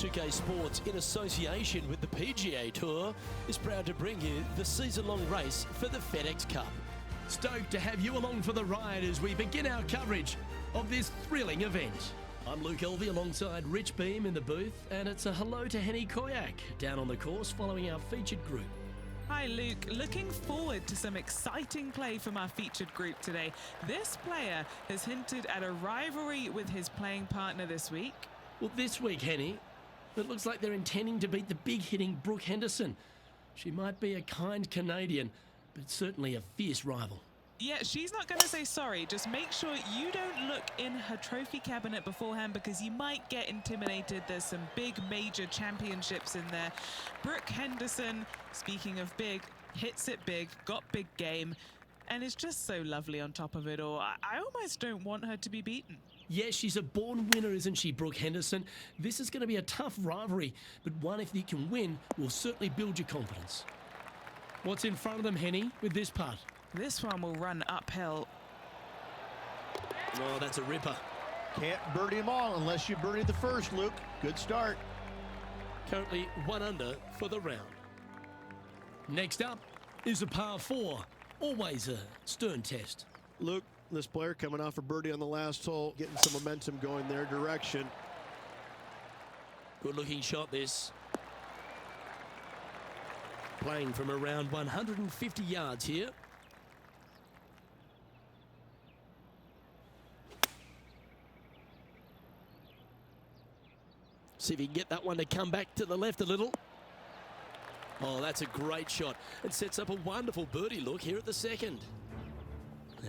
2K Sports, in association with the PGA Tour, is proud to bring you the season-long race for the FedEx Cup. Stoked to have you along for the ride as we begin our coverage of this thrilling event. I'm Luke Elvey alongside Rich Beam in the booth, and it's a hello to Henny Koyak down on the course following our featured group. Hi Luke, looking forward to some exciting play from our featured group today. This player has hinted at a rivalry with his playing partner this week. Well, this week, Henny, it looks like they're intending to beat the big-hitting Brooke Henderson. She might be a kind Canadian, but certainly a fierce rival. Yeah, she's not going to say sorry. Just make sure you don't look in her trophy cabinet beforehand because you might get intimidated. There's some big major championships in there. Brooke Henderson, speaking of big, hits it big, got big game, and is just so lovely on top of it all. I almost don't want her to be beaten. Yeah, she's a born winner, isn't she, Brooke Henderson? This is going to be a tough rivalry, but one if you can win will certainly build your confidence. What's in front of them, Henny, with this putt? This one will run uphill. Oh, that's a ripper. Can't birdie them all unless you birdie the first, Luke. Good start. Currently 1 under for the round. Next up is a par 4. Always a stern test. Luke, this player coming off a birdie on the last hole, getting some momentum going their direction. Good looking shot this. Playing from around 150 yards here. See if he can get that one to come back to the left a little. Oh, that's a great shot. It sets up a wonderful birdie look here at the second.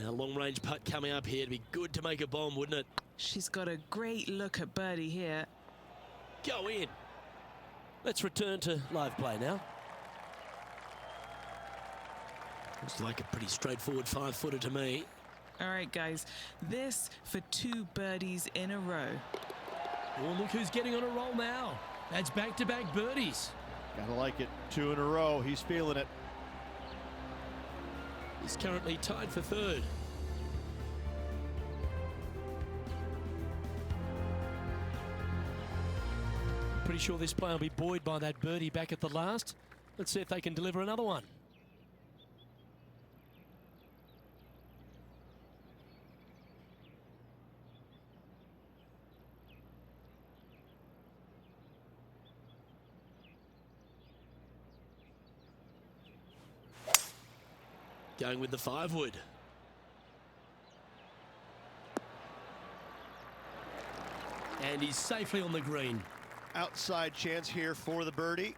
Now, long-range putt coming up here. It'd be good to make a bomb, wouldn't it? She's got a great look at birdie here. Go in. Let's return to live play now. Looks like a pretty straightforward 5-footer to me. All right, guys. This for 2 birdies in a row. Oh, look who's getting on a roll now. That's back-to-back birdies. Gotta like it. 2 in a row. He's feeling it. He's currently tied for 3rd. Pretty sure this player will be buoyed by that birdie back at the last. Let's see if they can deliver another one. Going with the 5-wood. And he's safely on the green. Outside chance here for the birdie.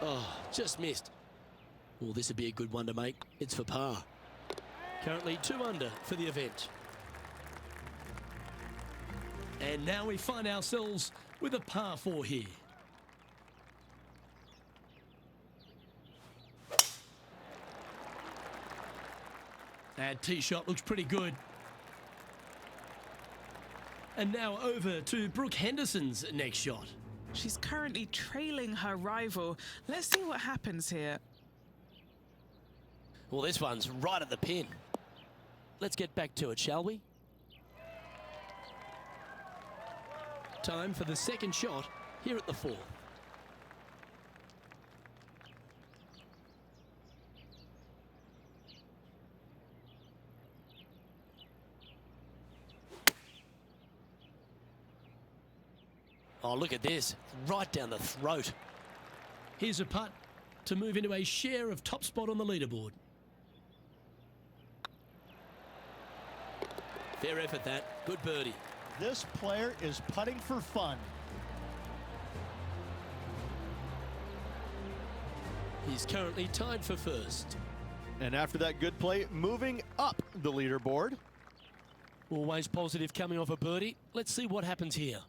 Oh, just missed. Well, this would be a good one to make. It's for par. Currently 2 under for the event. And now we find ourselves with a par 4 here. That tee shot looks pretty good. And now over to Brooke Henderson's next shot. She's currently trailing her rival. Let's see what happens here. Well, this one's right at the pin. Let's get back to it, shall we? Time for the second shot here at the 4th. Oh, look at this. Right down the throat. Here's a putt to move into a share of top spot on the leaderboard. Fair effort, that. Good birdie. This player is putting for fun. He's currently tied for 1st. And after that good play, moving up the leaderboard. Always positive coming off a birdie. Let's see what happens here.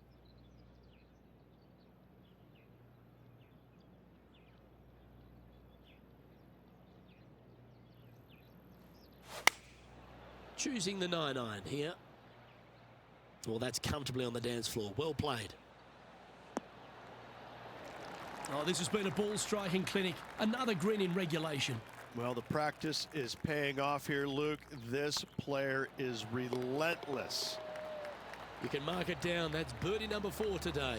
Choosing the 9-iron here. Well, that's comfortably on the dance floor. Well played. Oh, this has been a ball striking clinic. Another green in regulation. Well, the practice is paying off here, Luke. This player is relentless. You can mark it down. That's birdie number 4 today.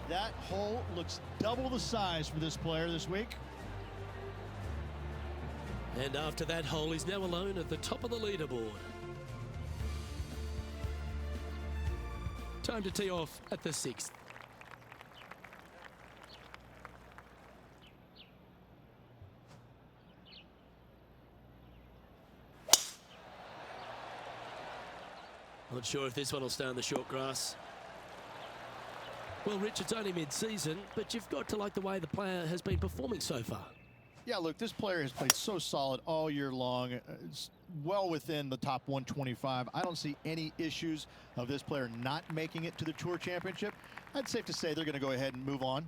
That hole looks double the size for this player this week. And after that hole, he's now alone at the top of the leaderboard. Time to tee off at the 6th. Not sure if this one will stay on the short grass. Well, Rich, it's only mid-season, but you've got to like the way the player has been performing so far. Yeah, look, this player has played so solid all year long. It's well within the top 125. I don't see any issues of this player not making it to the Tour Championship. I'd safe to say they're going to go ahead and move on.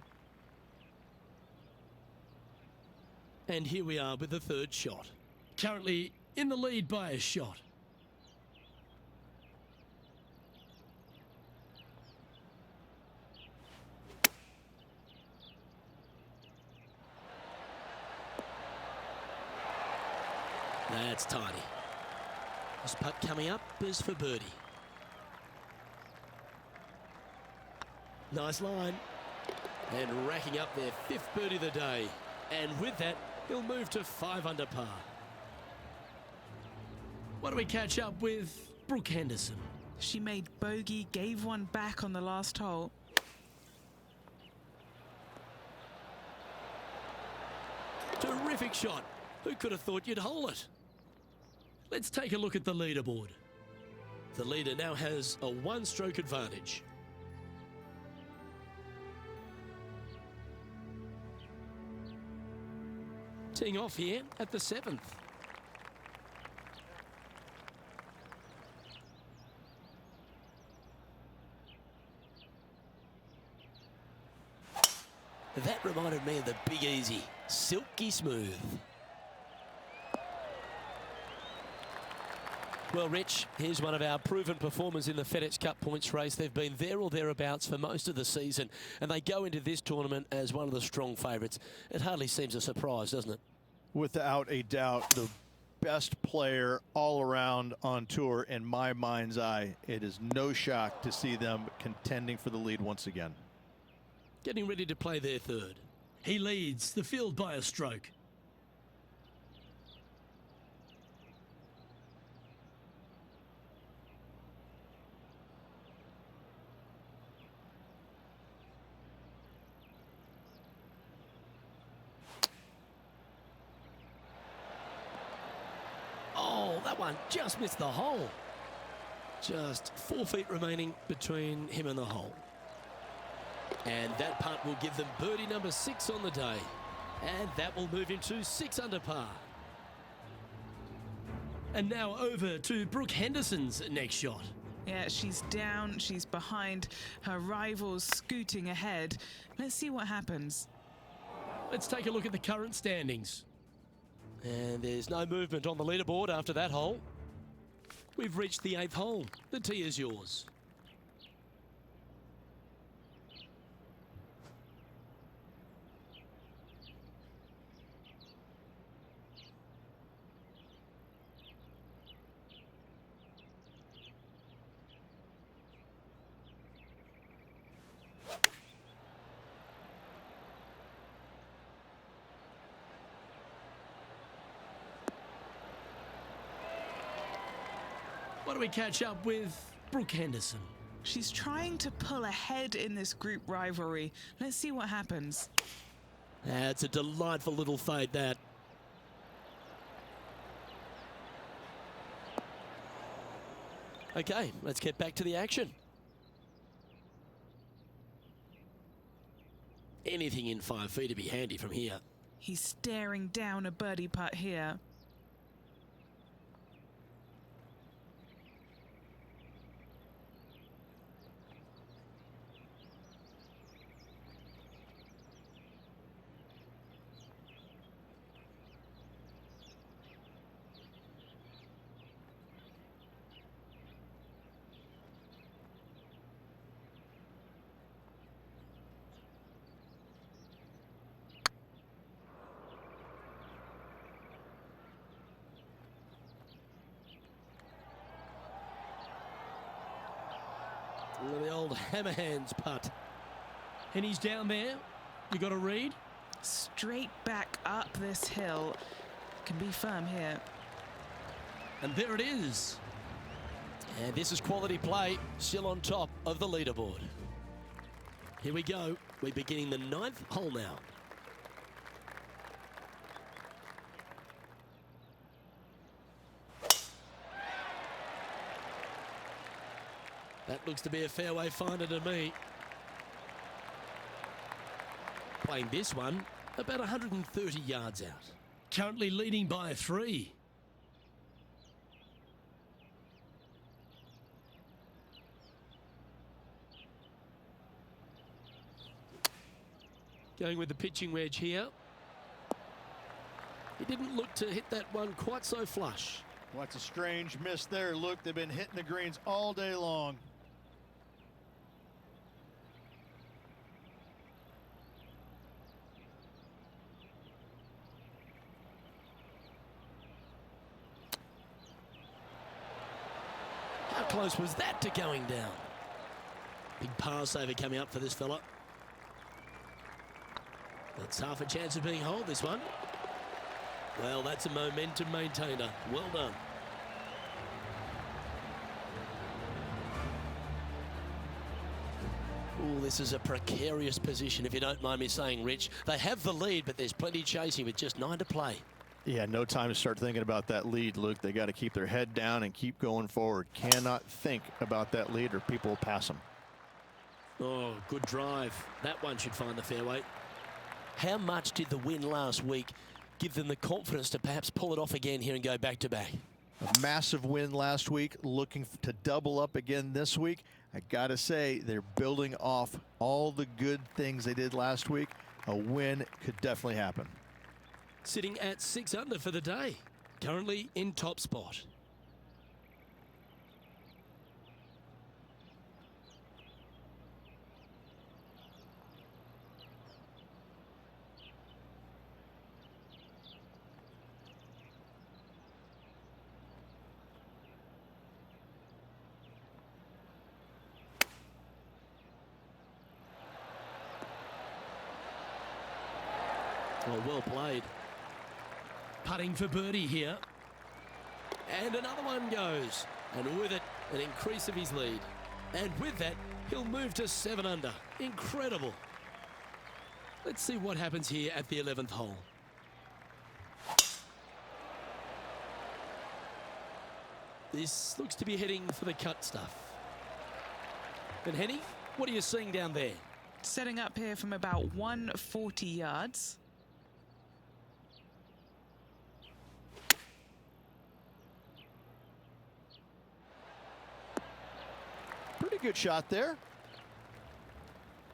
And here we are with the 3rd shot. Currently in the lead by a shot. That's tidy. This putt coming up is for birdie. Nice line. And racking up their 5th birdie of the day. And with that, he'll move to 5 under par. What do we catch up with Brooke Henderson? She made bogey, gave one back on the last hole. Terrific shot. Who could have thought you'd hole it? Let's take a look at the leaderboard. The leader now has a 1-stroke advantage. Teeing off here at the 7th. That reminded me of the Big Easy. Silky smooth. Well, Rich, here's one of our proven performers in the FedEx Cup points race. They've been there or thereabouts for most of the season, and they go into this tournament as one of the strong favourites. It hardly seems a surprise, doesn't it? Without a doubt, the best player all around on tour in my mind's eye. It is no shock to see them contending for the lead once again. Getting ready to play their 3rd. He leads the field by a stroke. Oh, that one just missed the hole. Just 4 feet remaining between him and the hole. And that putt will give them birdie number 6 on the day. And that will move him to 6 under par. And now over to Brooke Henderson's next shot. Yeah, she's down, she's behind, her rivals scooting ahead. Let's see what happens. Let's take a look at the current standings. And there's no movement on the leaderboard after that hole. We've reached the 8th hole. The tee is yours. What do we catch up with Brooke Henderson? She's trying to pull ahead in this group rivalry. Let's see what happens. It's a delightful little fade, that. Okay, let's get back to the action. Anything in 5 feet to be handy from here. He's staring down a birdie putt here. The old hammer hands putt. And he's down there. You got to read. Straight back up this hill. Can be firm here. And there it is. And this is quality play, still on top of the leaderboard. Here we go. We're beginning the 9th hole now. That looks to be a fairway finder to me. Playing this one about 130 yards out. Currently leading by 3. Going with the pitching wedge here. He didn't look to hit that one quite so flush. What's a strange miss there. Look, they've been hitting the greens all day long. How close was that to going down? Big par saver coming up for this fella. That's half a chance of being holed, this one. Well, that's a momentum maintainer. Well done. Oh, this is a precarious position, if you don't mind me saying, Rich. They have the lead, but there's plenty chasing with just 9 to play. Yeah, no time to start thinking about that lead, Luke. They got to keep their head down and keep going forward. Cannot think about that lead or people will pass them. Oh, good drive. That one should find the fairway. How much did the win last week give them the confidence to perhaps pull it off again here and go back-to-back? A massive win last week, looking to double up again this week. I got to say, they're building off all the good things they did last week. A win could definitely happen. Sitting at 6 under for the day. Currently in top spot. Well played. Putting for birdie here. And another one goes. And with it, an increase of his lead. And with that, he'll move to 7 under. Incredible. Let's see what happens here at the 11th hole. This looks to be heading for the cut stuff. And Henny, what are you seeing down there? Setting up here from about 140 yards. Pretty good shot there.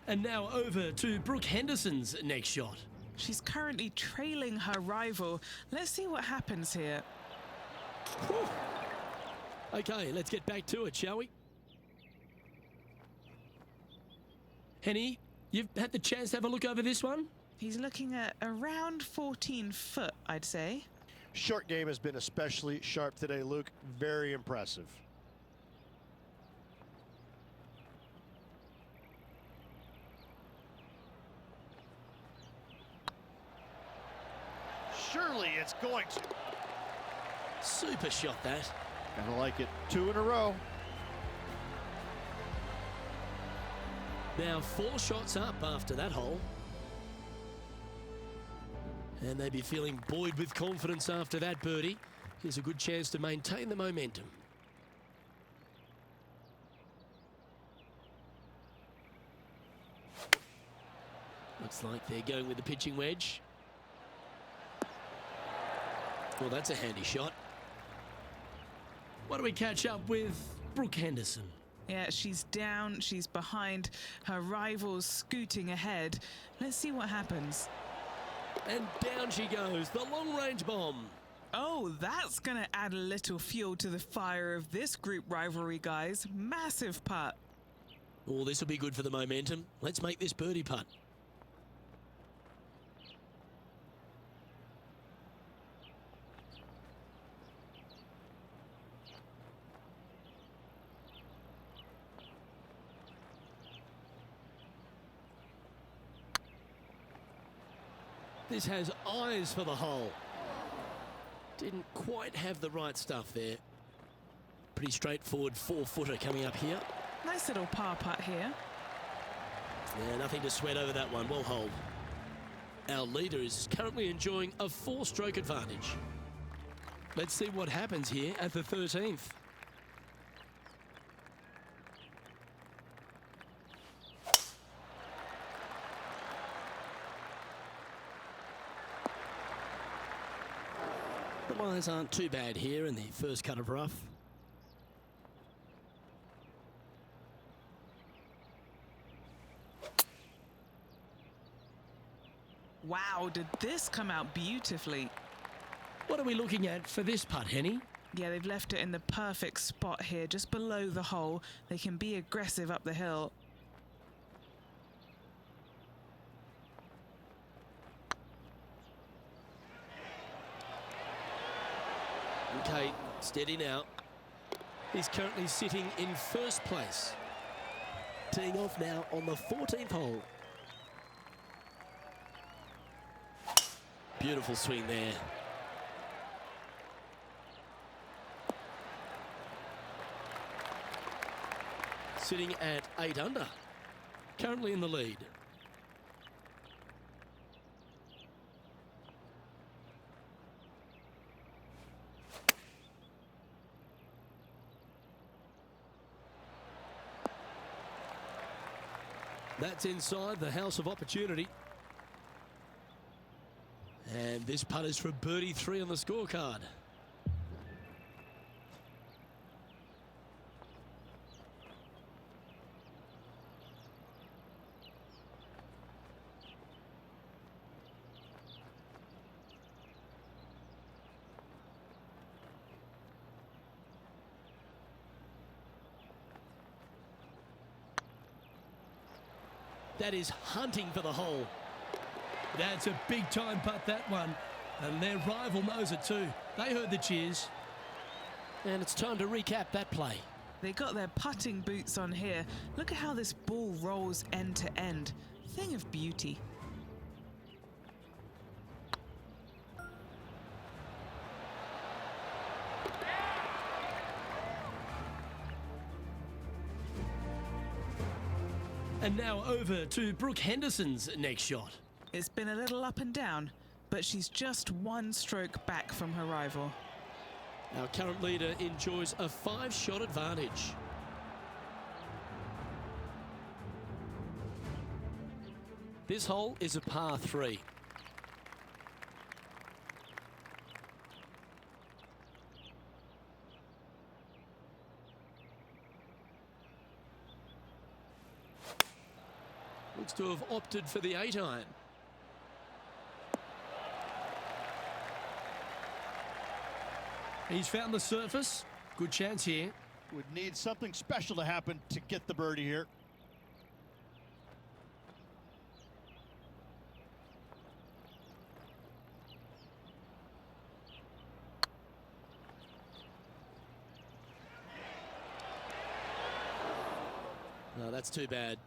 And now over to Brooke Henderson's next shot. She's currently trailing her rival. Let's see what happens here. Whew. Okay, let's get back to it, shall we? Henny, you've had the chance to have a look over this one? He's looking at around 14 foot, I'd say. Short game has been especially sharp today, Luke. Very impressive. Surely it's going to. Super shot, that. Gotta like it. 2 in a row. Now 4 shots up after that hole. And they'd be feeling buoyed with confidence after that birdie. Here's a good chance to maintain the momentum. Looks like they're going with the pitching wedge. Well, that's a handy shot. Why don't we catch up with Brooke Henderson? Yeah, she's down, she's behind, her rival's scooting ahead. Let's see what happens. And down she goes, the long-range bomb. Oh, that's going to add a little fuel to the fire of this group rivalry, guys. Massive putt. Oh, this will be good for the momentum. Let's make this birdie putt. This has eyes for the hole. Didn't quite have the right stuff there. Pretty straightforward 4-footer coming up here. Nice little par putt here. Yeah, nothing to sweat over that one. Well holed. Our leader is currently enjoying a 4-stroke advantage. Let's see what happens here at the 13th. The lies aren't too bad here in the first cut of rough. Wow, did this come out beautifully. What are we looking at for this putt, Henny? Yeah, they've left it in the perfect spot here, just below the hole. They can be aggressive up the hill. Okay, steady now. He's currently sitting in first place. Teeing off now on the 14th hole. Beautiful swing there. Sitting at 8 under. Currently in the lead. That's inside the house of opportunity. And this putt is for birdie 3 on the scorecard. That is hunting for the hole. That's a big time putt, that one. And their rival knows it too. They heard the cheers. And it's time to recap that play. They got their putting boots on here. Look at how this ball rolls end to end. Thing of beauty. And now over to Brooke Henderson's next shot. It's been a little up and down, but she's just 1 stroke back from her rival. Our current leader enjoys a 5-shot advantage. This hole is a par 3. Looks to have opted for the 8-iron. He's found the surface. Good chance here. Would need something special to happen to get the birdie here. No, that's too bad.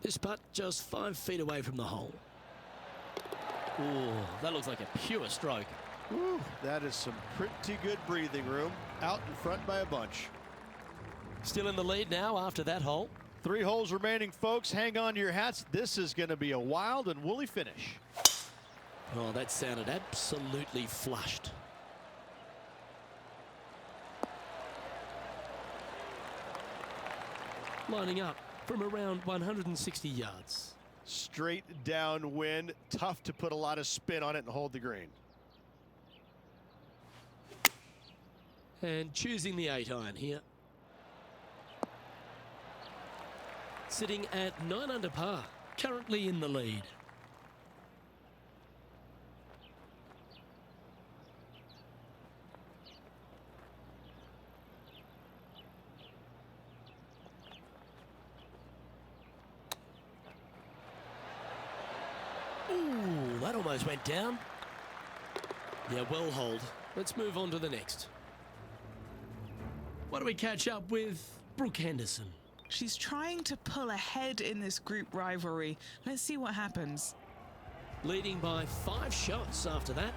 This putt just 5 feet away from the hole. Ooh, that looks like a pure stroke. Woo, that is some pretty good breathing room. Out in front by a bunch. Still in the lead now after that hole. 3 holes remaining, folks. Hang on to your hats. This is going to be a wild and woolly finish. Oh, that sounded absolutely flushed. Lining up from around 160 yards. Straight downwind. Tough to put a lot of spin on it and hold the green. And choosing the 8-iron here. Sitting at 9 under par, currently in the lead. Ooh, that almost went down. Yeah, well holed. Let's move on to the next. What do we catch up with Brooke Henderson? She's trying to pull ahead in this group rivalry. Let's see what happens. leading by 5 shots after that.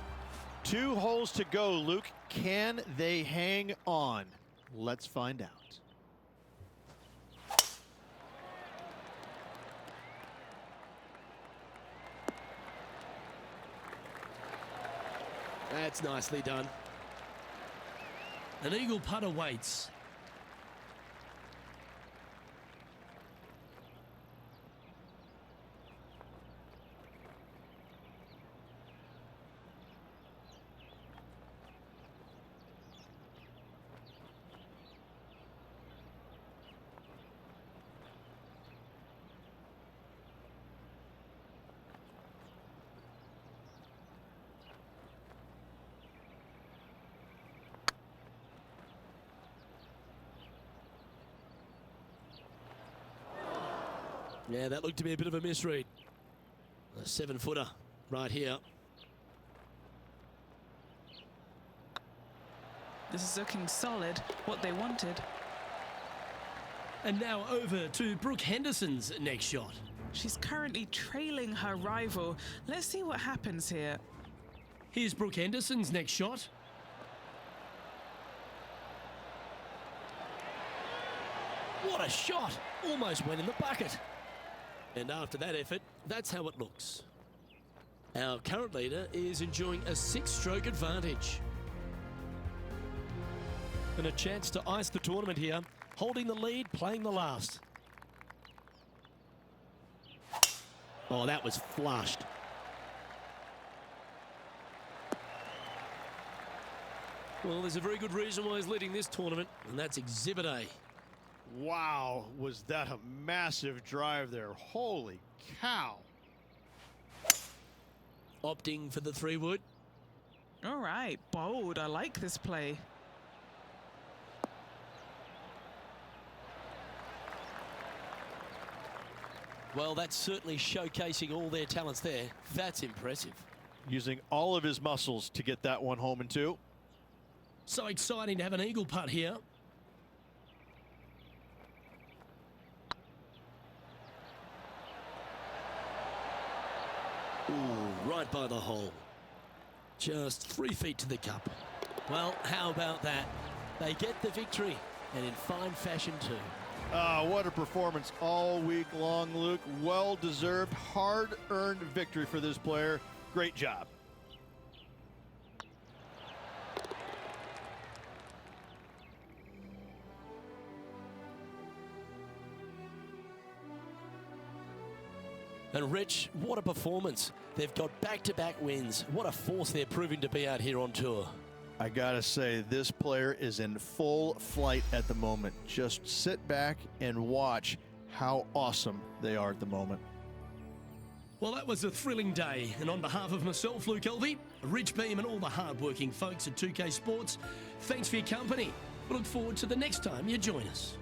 2 holes to go, Luke. Can they hang on? Let's find out. That's nicely done. An eagle putt awaits. Yeah, that looked to be a bit of a misread. A 7-footer right here. This is looking solid, what they wanted. And now over to Brooke Henderson's next shot. She's currently trailing her rival. Let's see what happens here. Here's Brooke Henderson's next shot. What a shot! Almost went in the bucket. And after that effort, that's how it looks. Our current leader is enjoying a 6-stroke advantage. And a chance to ice the tournament here, holding the lead, playing the last. Oh, that was flushed. Well, there's a very good reason why he's leading this tournament, and that's Exhibit A. Wow, was that a massive drive there. Holy cow. Opting for the 3-wood. All right, bold. I like this play. Well, that's certainly showcasing all their talents there. That's impressive. Using all of his muscles to get that one home in 2. So exciting to have an eagle putt here. Ooh, right by the hole. Just 3 feet to the cup. Well, how about that? They get the victory, and in fine fashion too. What a performance all week long, Luke. Well-deserved, hard-earned victory for this player. Great job. And Rich, what a performance. They've got back-to-back wins. What a force they're proving to be out here on tour. I gotta say, this player is in full flight at the moment. Just sit back and watch how awesome they are at the moment. Well, that was a thrilling day. And on behalf of myself, Luke Elvey, Rich Beam, and all the hard-working folks at 2K Sports, thanks for your company. We look forward to the next time you join us.